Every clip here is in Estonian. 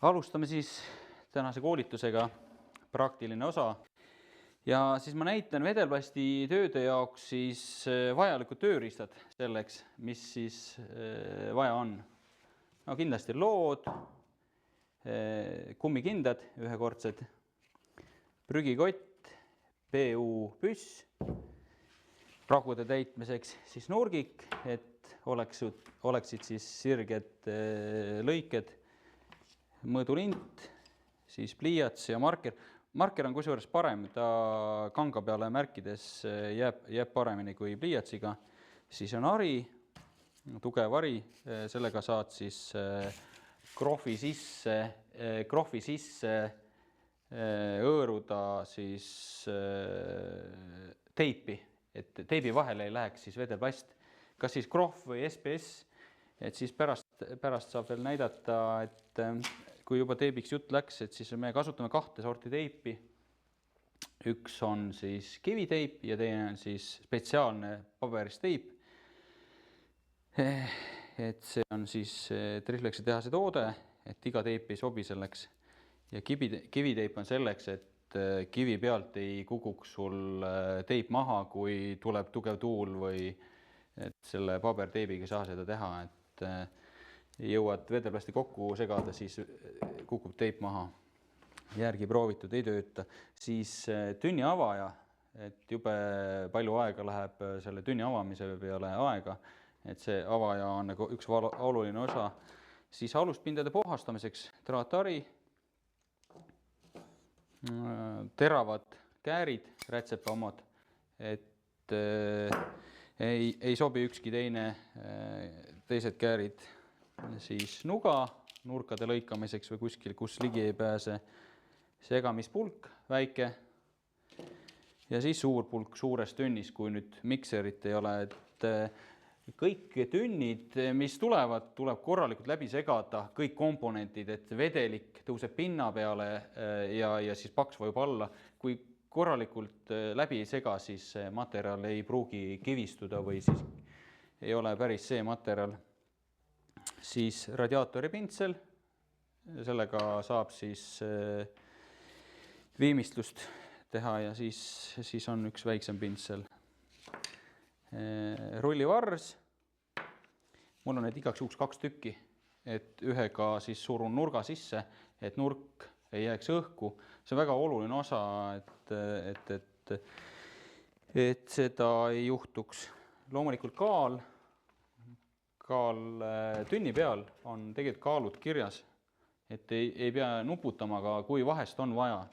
Alustame siis tänase koolitusega praktiline osa ja siis ma näitan vedelplasti tööde jaoks siis vajalikud tööriistad selleks, mis siis vaja on. No kindlasti lood, kummikindad ühekordsed, prügikott, PU püss, pragude täitmiseks siis nurgik, et oleksid siis sirged lõiked, mõõdulint, siis pliiats ja marker. Marker on kusjuures parem, ta kanga peale märkides jääb paremini kui pliiatsiga. Siis on hari, tugev hari, sellega saad siis krohvi sisse hõõruda siis teipi, et teibi vahele ei läheks siis vedelplast, kas siis krohv või SPS, et siis pärast saab veel näidata, et kui juba teibiks jutt läks, et siis me kasutame kahte sorti teipi. Üks on siis kiviteip ja teine on siis spetsiaalne paberist teip. Et see on siis Triflexi tehase toode, et iga teip ei sobi selleks. Ja kiviteip on selleks, et kivi pealt ei kukuks sul teip maha, kui tuleb tugev tuul või et selle paberteibiga ei saa seda teha, et jõuad vedelplasti kokku segada, siis kukub teip maha. Järgi proovitud, ei tööta. Siis tünni avaja, et jube palju aega läheb selle tünni avamise peale aega, et see avaja on nagu üks oluline osa. Siis aluspindade puhastamiseks traatari, teravad käärid, rätsepa omad, et ei sobi ükski teised käärid. Siis nuga nurkade lõikamiseks või kuskil, kus ligi ei pääse, segamispulk väike ja siis suur pulk suures tünnis, kui nüüd mikserit ei ole, et kõik tünnid, mis tuleb korralikult läbi segada, kõik komponentid, et vedelik tõuseb pinna peale ja siis paks vajub alla. Kui korralikult läbi ei sega, siis materjal ei pruugi kivistuda või siis ei ole päris see materjal. Siis radiaatori pintsel, sellega saab siis viimistlust teha ja siis on üks väiksem pintsel. Rullivars, mul on need igaks juhuks 2 tükki, et ühega siis surun nurga sisse, et nurk ei jääks õhku. See on väga oluline osa, et seda ei juhtuks. Loomulikult kaal tünni peal on tegelikult kaalud kirjas, et ei pea nuputama, aga kui vahest on vaja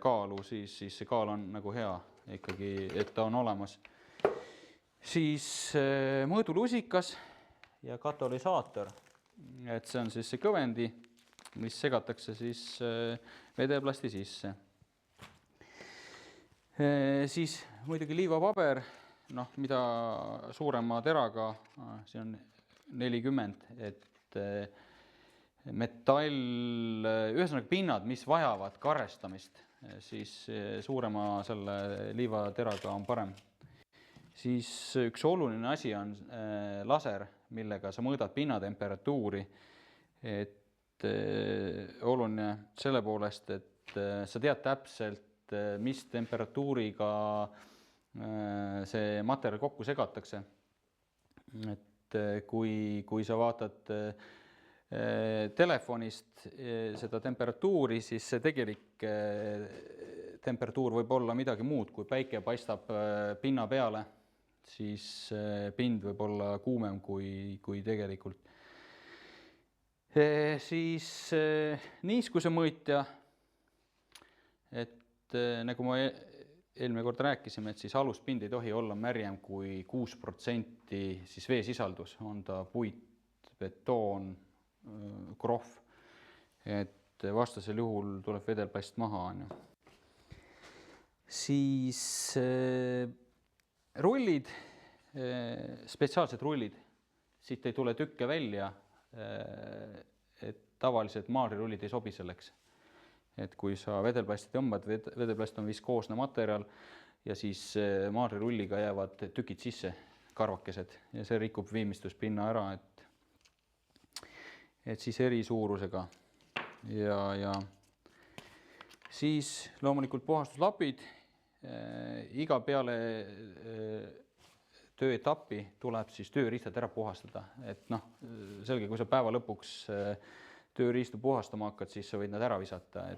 kaalu, siis see kaal on nagu hea ikkagi, et ta on olemas. Siis mõõdulusikas ja katalüsaator, et see on siis see kõvendi, mis segatakse siis vedelplasti sisse. Siis muidugi liivapaber, mida suurema teraga, see on 40, et metall, ühesõnaga pinnad, mis vajavad karrestamist, siis suurema selle liivateraga on parem. Siis üks oluline asi on laser, millega sa mõõdad pinnatemperatuuri, et oluline selle poolest, et sa tead täpselt, mis temperatuuriga see materjal kokku segatakse. Et kui sa vaatad telefonist seda temperatuuri, siis see tegelik temperatuur võib olla midagi muud, kui päike paistab pinna peale, siis pind võib olla kuumem kui tegelikult. Siis niiskuse mõõtja, et nagu ma eelmine kord rääkisime, et siis aluspind ei tohi olla märjem kui 6% siis veesisaldus, on ta puit, betoon, krohv, et vastasel juhul tuleb vedelplast maha. Siis rullid, spetsiaalsed rullid, siit ei tule tükke välja, et tavaliselt maarirullid ei sobi selleks. Et kui sa vedelplasti tõmbad, vedelplast on viskoosne materjal ja siis maarirulliga jäävad tükid sisse, karvakesed, ja see rikub viimistluspinna ära, et siis eri suurusega. ja siis loomulikult puhastuslapid. Iga peale tööetappi tuleb siis tööriistad ära puhastada. Et selge, kui sa päeva lõpuks tööriistu puhastama hakkad, siis sa võid nad ära visata,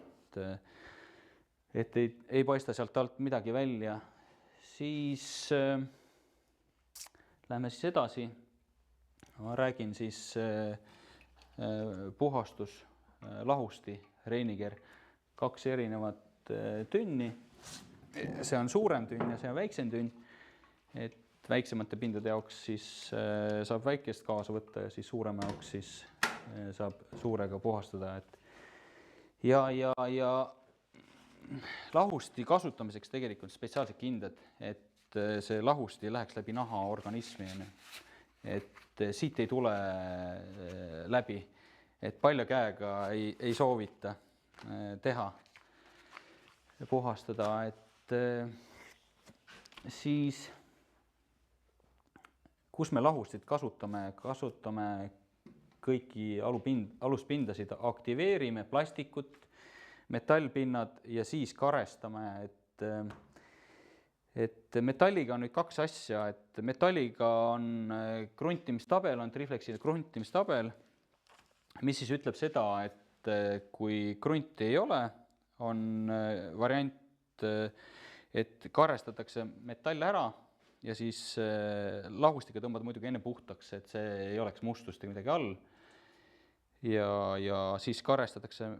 et ei paista sealt alt midagi välja. Siis lähme siis edasi. Ma räägin siis puhastus, lahusti, Reiniger, 2 erinevat tünni. See on suurem tünn ja see on väiksem tünn. Et väiksemate pindade jaoks siis saab väikest kaasa võtta ja siis suurema jaoks siis saab suurega puhastada. Ja lahusti kasutamiseks tegelikult spetsiaalsed kindad, et see lahusti läheks läbi naha organismi. Et siit ei tule läbi, et palja käega ei soovita teha ja puhastada. Et siis, kus me lahustit kasutame kõiki aluspindasid, aktiveerime plastikut, metallpinnad ja siis karestame. Et metalliga on nüüd 2 asja, et metalliga on kruntimistabel, on Triflexil kruntimistabel, mis siis ütleb seda, et kui krunti ei ole, on variant, et karestatakse metall ära ja siis lahustiga tõmbad muidugi enne puhtaks, et see ei oleks mustust ja midagi all. Ja siis karestatakse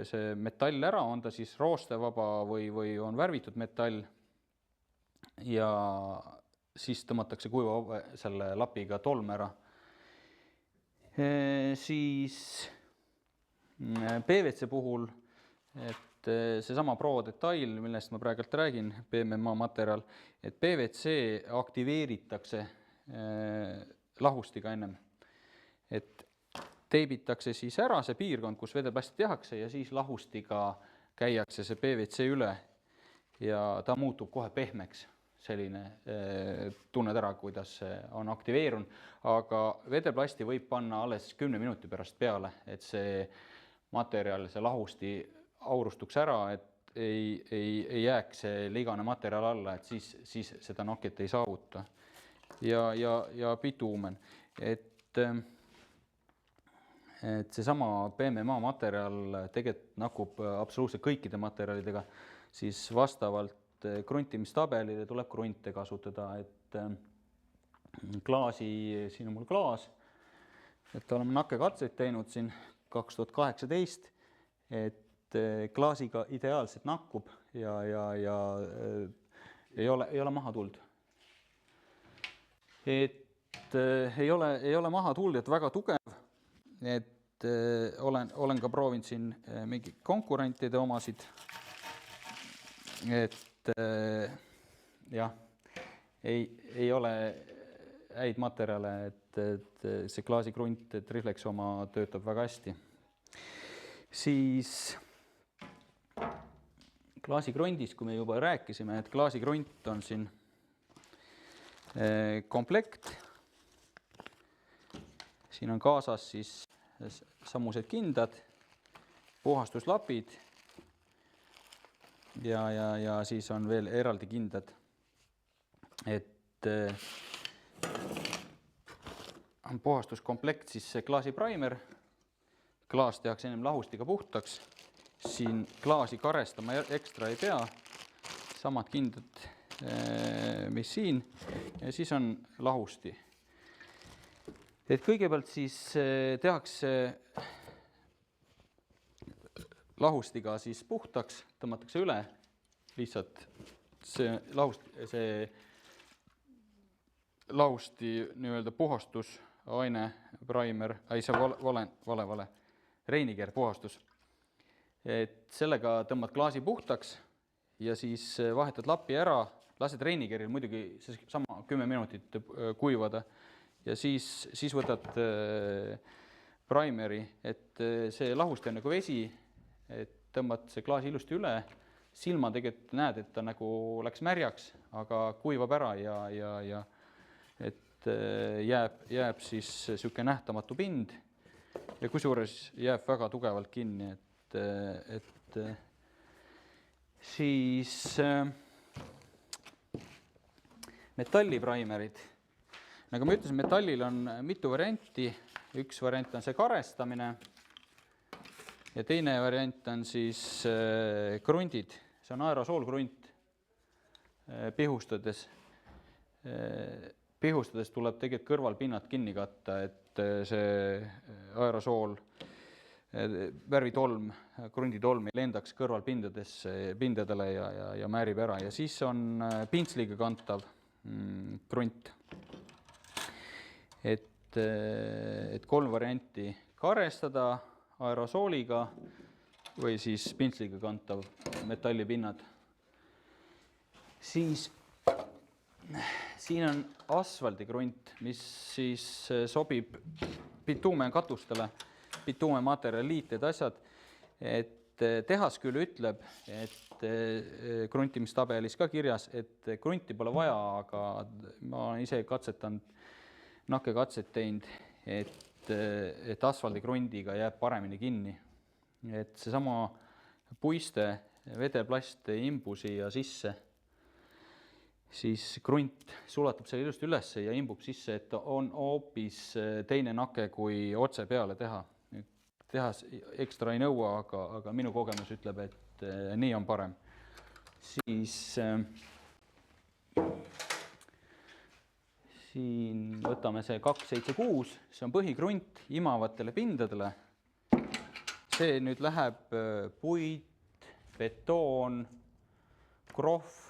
see metall ära, on ta siis roostevaba või on värvitud metall. Ja siis tõmmatakse kuiva selle lapiga tolm ära. Siis PVC puhul, et seesama Pro detail, millest ma praegult räägin, PMMA materjal, et PVC aktiveeritakse lahustiga ennem. Et teibitakse siis ära see piirkond, kus vedelplasti tehakse ja siis lahustiga käiakse see PVC üle ja ta muutub kohe pehmeks. Selline tunned ära, kuidas on aktiveerunud, aga vedelplasti võib panna alles 10 minuti pärast peale, et see materjal, see lahusti aurustuks ära, et ei jääks see ligane materjal alla, et siis seda nokket ei saavuta. Ja bituumen, et seesama PMMA materjal tegelikult nakub absoluutselt kõikide materjalidega, siis vastavalt kruntimistabelile tuleb krunte kasutada, et klaasi, siin on mul klaas, et oleme nakkekatseid teinud siin 2018, et klaasiga ideaalselt nakkub ja ei ole maha tuld. Et ei ole maha tuld, et väga tugev, et olen ka proovinud siin mingi konkurentide omasid, et jah, ei ole häid materjale, et see klaasikrunt, et Triflex oma töötab väga hästi. Siis klaasikrundist, kui me juba rääkisime, et klaasikrunt on siin komplekt. Siin on kaasas siis samused kindad, puhastuslapid ja siis on veel eraldi kindad. Et on puhastuskomplekt, siis see klaasiprimer. Klaas tehakse ennem lahustiga puhtaks. Siin klaasi karestama ekstra ei pea. Samad kindad, mis siin. Ja siis on lahusti. Et kõigepealt siis tehakse lahustiga siis puhtaks, tõmmatakse üle, lihtsalt see lahusti nii-öelda puhastusaine, primer, see vale, Reiniger puhastus. Et sellega tõmbad klaasi puhtaks ja siis vahetad lapi ära, lased Reinigeril muidugi sama 10 minutit kuivada ja siis võtad primeri, et see lahusti on nagu vesi, et tõmbad see klaasi ilusti üle, silma tegelikult näed, et ta nagu läks märjaks, aga kuivab ära ja et jääb siis selline nähtamatu pind ja kusjuures jääb väga tugevalt kinni, et siis metallipraimerid. Nagu ma ütlesin, metallil on mitu varianti. Üks variant on see karestamine ja teine variant on siis krundid. See on aerosoolkrunt pihustades. Pihustades tuleb tegelikult kõrvalpinnad kinni katta, et see aerosool, värvitolm, krunditolm ei lendaks kõrvalpindadele ja määrib ära. Ja siis on pintsliga kantav krunt. Et 3 varianti: karestada aerosooliga või siis pintsliga kantav metallipinnad. Siis siin on asfaldikrunt, mis siis sobib bituumenkatustele, bituumematerjaliited, asjad. Et tehas küll ütleb, et kruntimistabelis ka kirjas, et krunti pole vaja, aga ma olen ise nakkekatset teinud, et asfaldikrundiga jääb paremini kinni. Et seesama puiste vedeplast imbu siia sisse, siis krunt sulatab selle ilusti üles ja imbub sisse, et on hoopis teine nake, kui otse peale teha. Tehas ekstra ei nõua, aga minu kogemus ütleb, et nii on parem. Siis siin võtame see 276, see on põhikrunt imavatele pindadele. See nüüd läheb puit, betoon, krohv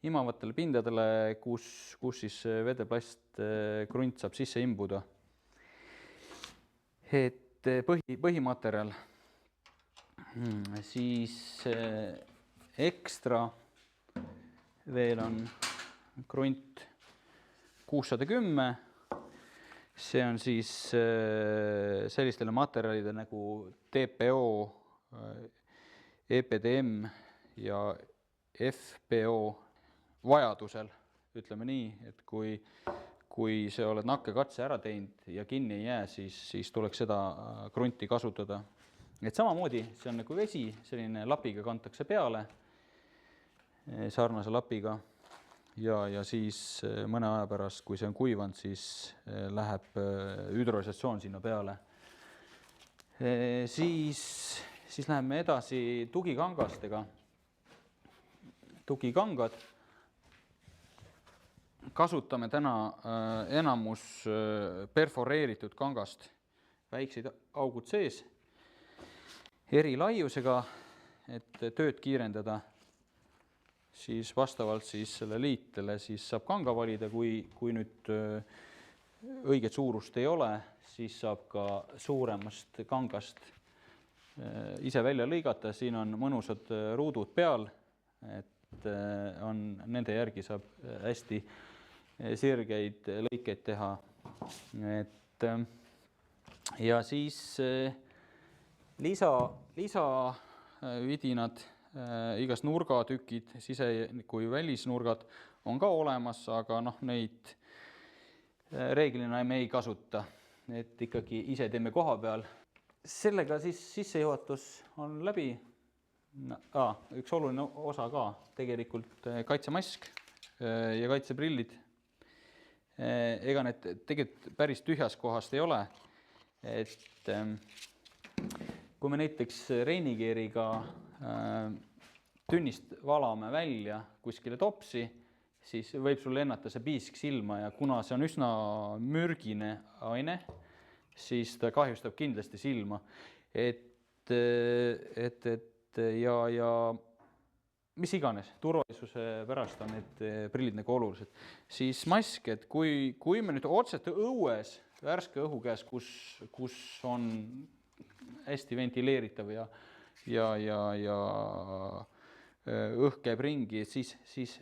imavatele pindadele, kus siis vedeplast krunt saab sisse imbuda. Et põhimaterjal. Siis ekstra veel on krunt 610. See on siis sellistele materjalide nagu TPO, EPDM ja FPO vajadusel, ütleme nii, et kui see oled nakkekatse ära teinud ja kinni ei jää, siis tuleks seda krunti kasutada. Et samamoodi, see on nagu vesi, selline lapiga kantakse peale, sarnase lapiga. Ja siis mõne aja pärast, kui see on kuivanud, siis läheb hüdrosatsioon sinna peale. Siis läheme edasi tugikangastega. Tugikangad. Kasutame täna enamus perforeeritud kangast, väikseid augud sees, eri laiusega, et tööd kiirendada. Siis vastavalt siis selle liitele siis saab kanga valida, kui nüüd õiget suurust ei ole, siis saab ka suuremast kangast ise välja lõigata. Siin on mõnusad ruudud peal, et nende järgi saab hästi sirgeid lõikeid teha. Ja siis lisavidinad, igast nurgatükid, sise- kui välisnurgad on ka olemas, aga neid reeglina me ei kasuta, et ikkagi ise teeme koha peal. Sellega siis sissejuhatus on läbi. Üks oluline osa ka, tegelikult kaitsemask ja kaitseprillid. Ega need tegelikult päris tühjast kohast ei ole. Et kui me näiteks reinikeeriga tünnist valame välja kuskile topsi, siis võib sul lennata see piisk silma ja kuna see on üsna mürgine aine, siis ta kahjustab kindlasti silma. Ja mis iganes, turvalisuse pärast on need prillid nagu olulised. Siis mask, et kui me nüüd otseselt õues, värske õhu käes, kus on hästi ventileeritav ja õhk käib ringi, siis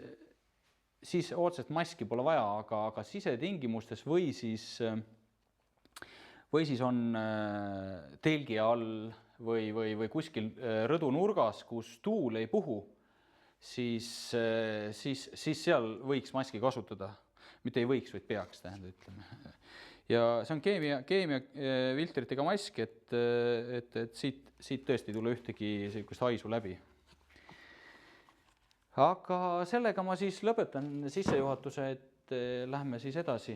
otseselt maski pole vaja, aga sisetingimustes või siis on telgi all või kuskil rõdunurgas, kus tuul ei puhu, siis seal võiks maski kasutada. Mitte ei võiks, vaid peaks, ütleme. ja see on keemia filtritega mask, et siit tõesti ei tule ühtegi sellist haisu läbi. Aga sellega ma siis lõpetan sissejuhatuse, et lähme siis edasi